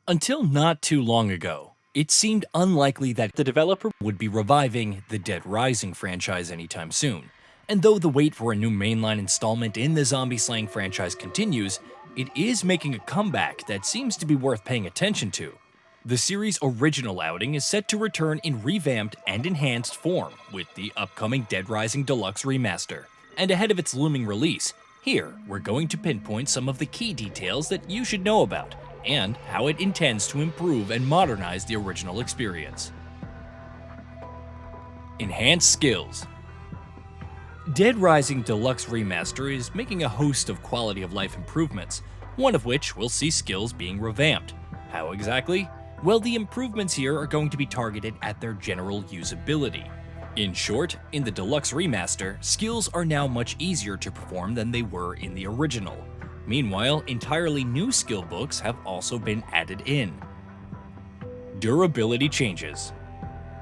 Until not too long ago, it seemed unlikely that the developer would be reviving the Dead Rising franchise anytime soon. And though the wait for a new mainline installment in the zombie slaying franchise continues, it is making a comeback that seems to be worth paying attention to. The series' original outing is set to return in revamped and enhanced form with the upcoming Dead Rising Deluxe Remaster. And ahead of its looming release, here we're going to pinpoint some of the key details that you should know about, and how it intends to improve and modernize the original experience. Enhanced skills. Dead Rising Deluxe Remaster is making a host of quality of life improvements, one of which will see skills being revamped. How exactly? Well, the improvements here are going to be targeted at their general usability. In short, in the Deluxe Remaster, skills are now much easier to perform than they were in the original. Meanwhile, entirely new skill books have also been added in. Durability changes.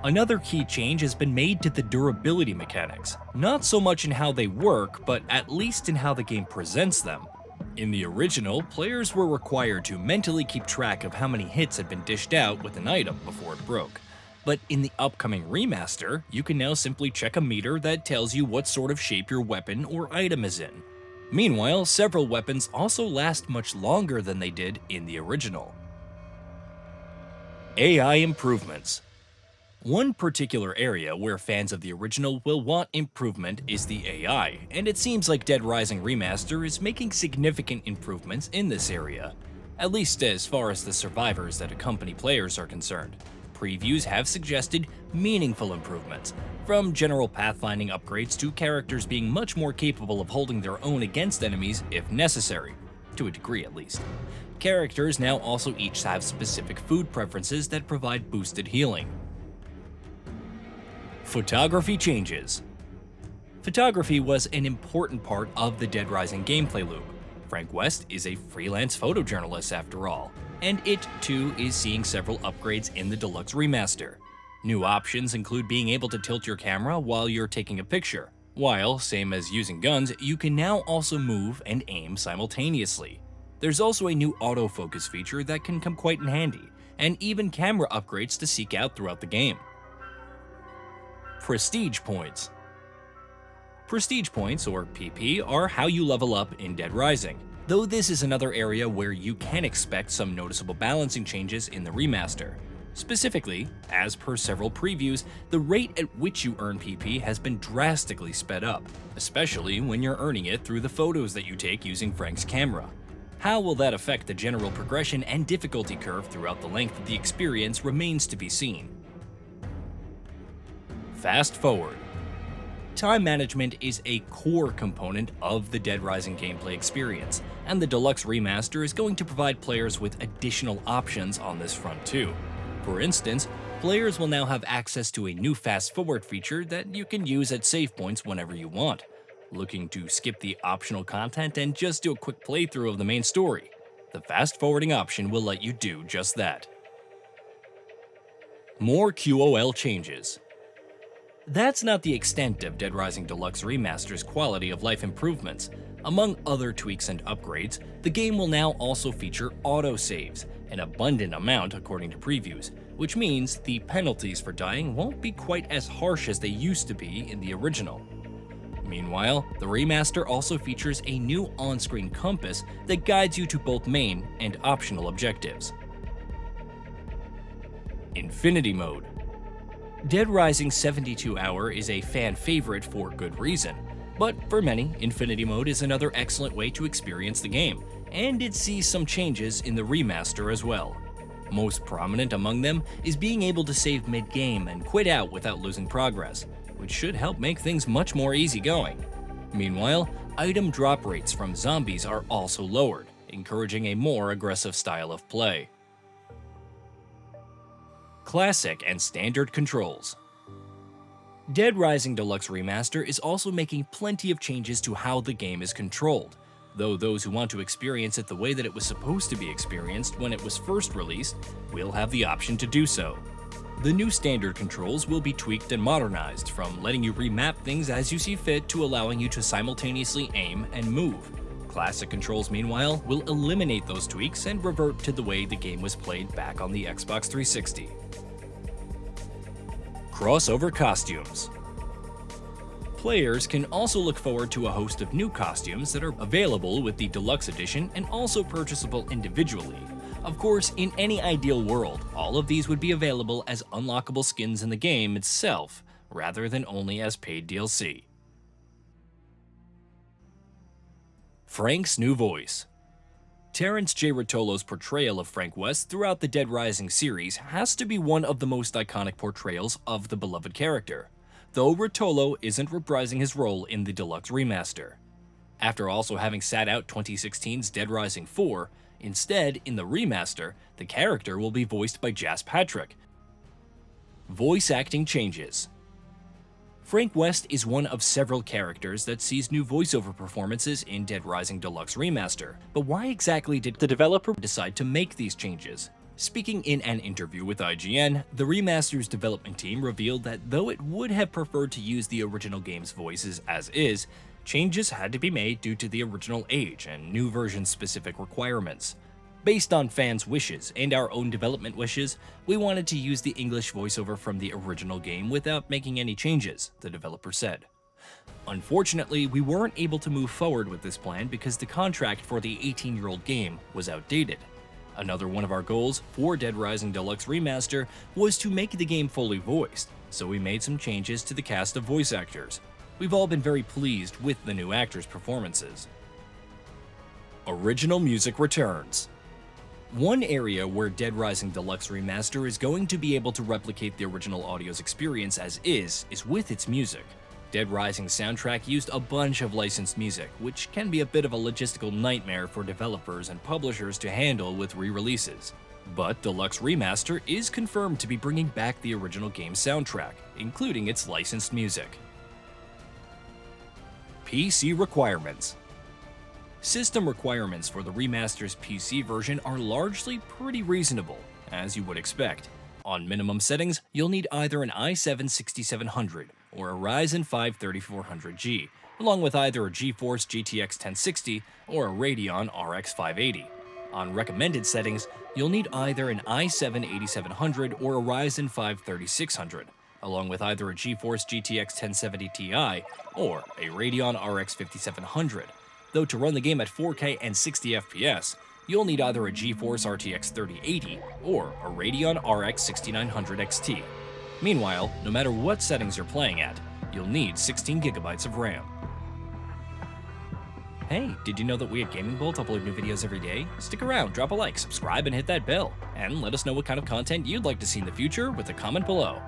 Another key change has been made to the durability mechanics, not so much in how they work, but at least in how the game presents them. In the original, players were required to mentally keep track of how many hits had been dished out with an item before it broke. But in the upcoming remaster, you can now simply check a meter that tells you what sort of shape your weapon or item is in. Meanwhile, several weapons also last much longer than they did in the original. AI improvements. One particular area where fans of the original will want improvement is the AI, and it seems like Dead Rising Remaster is making significant improvements in this area, at least as far as the survivors that accompany players are concerned. Previews have suggested meaningful improvements, from general pathfinding upgrades to characters being much more capable of holding their own against enemies if necessary, to a degree at least. Characters now also each have specific food preferences that provide boosted healing. Photography changes. Photography was an important part of the Dead Rising gameplay loop. Frank West is a freelance photojournalist after all, and it too is seeing several upgrades in the Deluxe Remaster. New options include being able to tilt your camera while you're taking a picture, while, same as using guns, you can now also move and aim simultaneously. There's also a new autofocus feature that can come quite in handy, and even camera upgrades to seek out throughout the game. Prestige points. Prestige points, or PP, are how you level up in Dead Rising, though this is another area where you can expect some noticeable balancing changes in the remaster. Specifically, as per several previews, the rate at which you earn PP has been drastically sped up, especially when you're earning it through the photos that you take using Frank's camera. How will that affect the general progression and difficulty curve throughout the length of the experience remains to be seen. Fast forward. Time management is a core component of the Dead Rising gameplay experience, and the Deluxe Remaster is going to provide players with additional options on this front too. For instance, players will now have access to a new fast forward feature that you can use at save points whenever you want. Looking to skip the optional content and just do a quick playthrough of the main story? The fast forwarding option will let you do just that. More QOL changes. That's not the extent of Dead Rising Deluxe Remaster's quality of life improvements. Among other tweaks and upgrades, the game will now also feature autosaves, an abundant amount according to previews, which means the penalties for dying won't be quite as harsh as they used to be in the original. Meanwhile, the remaster also features a new on-screen compass that guides you to both main and optional objectives. Infinity Mode. Dead Rising 72 Hour is a fan favorite for good reason, but for many, Infinity Mode is another excellent way to experience the game, and it sees some changes in the remaster as well. Most prominent among them is being able to save mid-game and quit out without losing progress, which should help make things much more easygoing. Meanwhile, item drop rates from zombies are also lowered, encouraging a more aggressive style of play. Classic and standard controls. Dead Rising Deluxe Remaster is also making plenty of changes to how the game is controlled, though those who want to experience it the way that it was supposed to be experienced when it was first released will have the option to do so. The new standard controls will be tweaked and modernized, from letting you remap things as you see fit to allowing you to simultaneously aim and move. Classic controls, meanwhile, will eliminate those tweaks and revert to the way the game was played back on the Xbox 360. Crossover costumes. Players can also look forward to a host of new costumes that are available with the Deluxe Edition and also purchasable individually. Of course, in any ideal world, all of these would be available as unlockable skins in the game itself, rather than only as paid DLC. Frank's new voice. Terrence J. Rotolo's portrayal of Frank West throughout the Dead Rising series has to be one of the most iconic portrayals of the beloved character, though Rotolo isn't reprising his role in the Deluxe Remaster. After also having sat out 2016's Dead Rising 4, instead, in the remaster, the character will be voiced by Jas Patrick. Voice acting changes. Frank West is one of several characters that sees new voiceover performances in Dead Rising Deluxe Remaster, but why exactly did the developer decide to make these changes? Speaking in an interview with IGN, the remaster's development team revealed that though it would have preferred to use the original game's voices as is, changes had to be made due to the original age and new version-specific requirements. Based on fans' wishes and our own development wishes, we wanted to use the English voiceover from the original game without making any changes, the developer said. Unfortunately, we weren't able to move forward with this plan because the contract for the 18-year-old game was outdated. Another one of our goals for Dead Rising Deluxe Remaster was to make the game fully voiced, so we made some changes to the cast of voice actors. We've all been very pleased with the new actors' performances. Original music returns. One area where Dead Rising Deluxe Remaster is going to be able to replicate the original audio's experience as is with its music. Dead Rising's soundtrack used a bunch of licensed music, which can be a bit of a logistical nightmare for developers and publishers to handle with re-releases. But Deluxe Remaster is confirmed to be bringing back the original game's soundtrack, including its licensed music. PC requirements. System requirements for the remaster's PC version are largely pretty reasonable, as you would expect. On minimum settings, you'll need either an i7-6700 or a Ryzen 5 3400G, along with either a GeForce GTX 1060 or a Radeon RX 580. On recommended settings, you'll need either an i7-8700 or a Ryzen 5 3600, along with either a GeForce GTX 1070 Ti or a Radeon RX 5700. Though to run the game at 4K and 60 FPS, you'll need either a GeForce RTX 3080 or a Radeon RX 6900 XT. Meanwhile, no matter what settings you're playing at, you'll need 16GB of RAM. Hey, did you know that we at Gaming Bolt upload new videos every day? Stick around, drop a like, subscribe, and hit that bell. And let us know what kind of content you'd like to see in the future with a comment below.